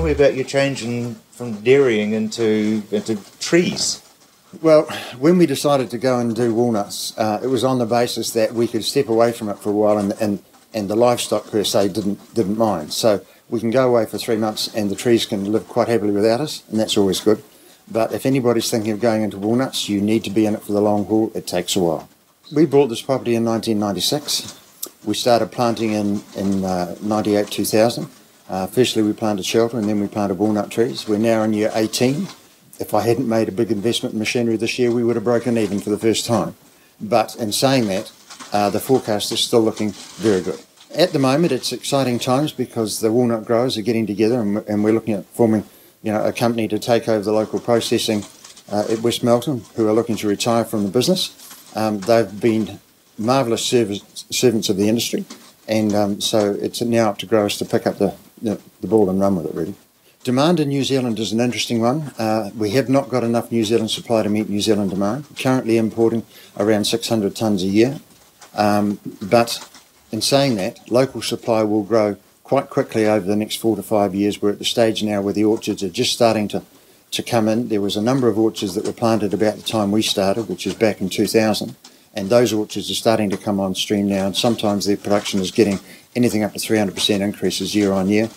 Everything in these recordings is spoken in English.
me about your change from dairying into trees. Well, when we decided to go and do walnuts, it was on the basis that we could step away from it for a while, and the livestock per se didn't mind. So we can go away for 3 months and the trees can live quite happily without us, and that's always good. But if anybody's thinking of going into walnuts, you need to be in it for the long haul. It takes a while. We bought this property in 1996. We started planting in 98, 2000. Firstly, we planted shelter and then we planted walnut trees. We're now in year 18. If I hadn't made a big investment in machinery this year, we would have broken even for the first time. But in saying that, the forecast is still looking very good. At the moment, it's exciting times because the walnut growers are getting together and we're looking at forming a company to take over the local processing at West Melton, who are looking to retire from the business. They've been marvellous servants of the industry, and so it's now up to growers to pick up the ball and run with it, really. Demand in New Zealand is an interesting one. We have not got enough New Zealand supply to meet New Zealand demand. We're currently importing around 600 tonnes a year. But in saying that, local supply will grow quite quickly over the next 4 to 5 years. We're at the stage now where the orchards are just starting to come in. There was a number of orchards that were planted about the time we started, which is back in 2000. And those orchards are starting to come on stream now. And sometimes their production is getting anything up to 300% increases year on year.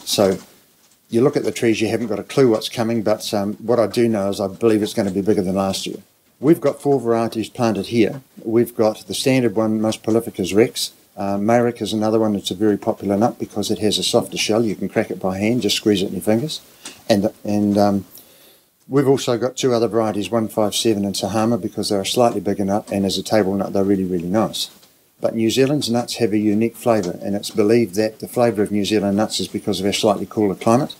So you look at the trees, you haven't got a clue what's coming, but what I do know is I believe it's going to be bigger than last year. We've got 4 varieties planted here. We've got the standard one, most prolific is Rex. Mayrick is another one that's a very popular nut because it has a softer shell. You can crack it by hand, just squeeze it in your fingers. And we've also got 2 other varieties, 157 and Sahama, because they're a slightly bigger nut, and as a table nut they're really, really nice. But New Zealand's nuts have a unique flavour, and it's believed that the flavour of New Zealand nuts is because of our slightly cooler climate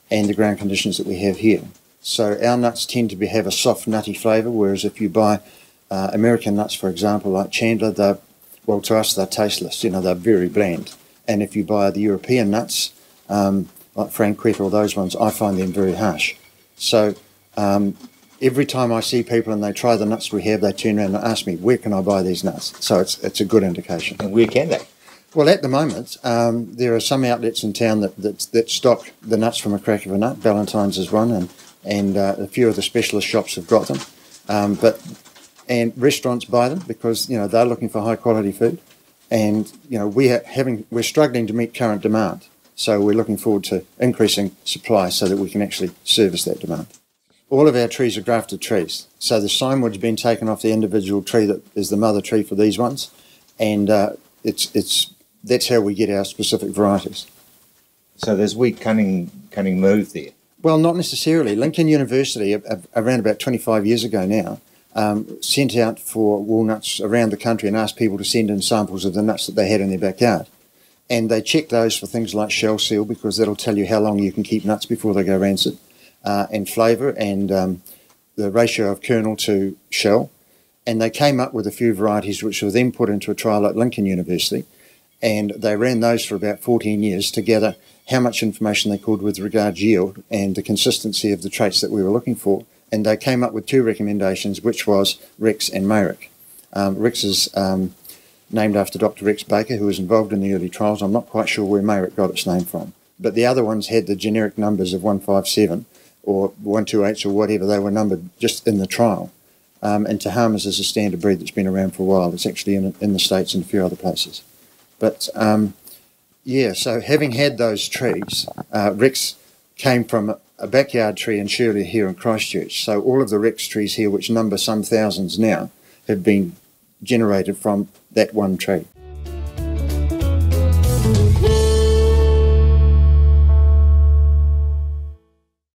and the ground conditions that we have here. So our nuts tend to have a soft, nutty flavour, whereas if you buy American nuts, for example, like Chandler, well, to us they're tasteless, they're very bland. And if you buy the European nuts, like Frank Drenmuhl or those ones, I find them very harsh. So every time I see people and they try the nuts we have, they turn around and ask me, where can I buy these nuts? So it's a good indication. And where can they? Well, at the moment, there are some outlets in town that stock the nuts from a crack of a nut. Valentine's is one, and a few of the specialist shops have got them. And restaurants buy them because they're looking for high quality food, and we're struggling to meet current demand. So we're looking forward to increasing supply so that we can actually service that demand. All of our trees are grafted trees. So the signwood's been taken off the individual tree that is the mother tree for these ones, and that's how we get our specific varieties. So there's wee cunning move there. Well, not necessarily. Lincoln University, around about 25 years ago now, sent out for walnuts around the country and asked people to send in samples of the nuts that they had in their backyard. And they checked those for things like shell seal, because that'll tell you how long you can keep nuts before they go rancid, and flavour, and the ratio of kernel to shell. And they came up with a few varieties which were then put into a trial at Lincoln University, and they ran those for about 14 years to gather how much information they could with regard to yield and the consistency of the traits that we were looking for. And they came up with 2 recommendations, which was Rex and Mayrick. Rex is named after Dr. Rex Baker, who was involved in the early trials. I'm not quite sure where Mayrick got its name from. But the other ones had the generic numbers of 157 or 128 or whatever. They were numbered just in the trial. And Tahama's is a standard breed that's been around for a while. It's actually in the States and a few other places. But, so having had those trees, Rex came from a backyard tree in Shirley here in Christchurch. So all of the Rex trees here, which number some thousands now, have been generated from that one tree.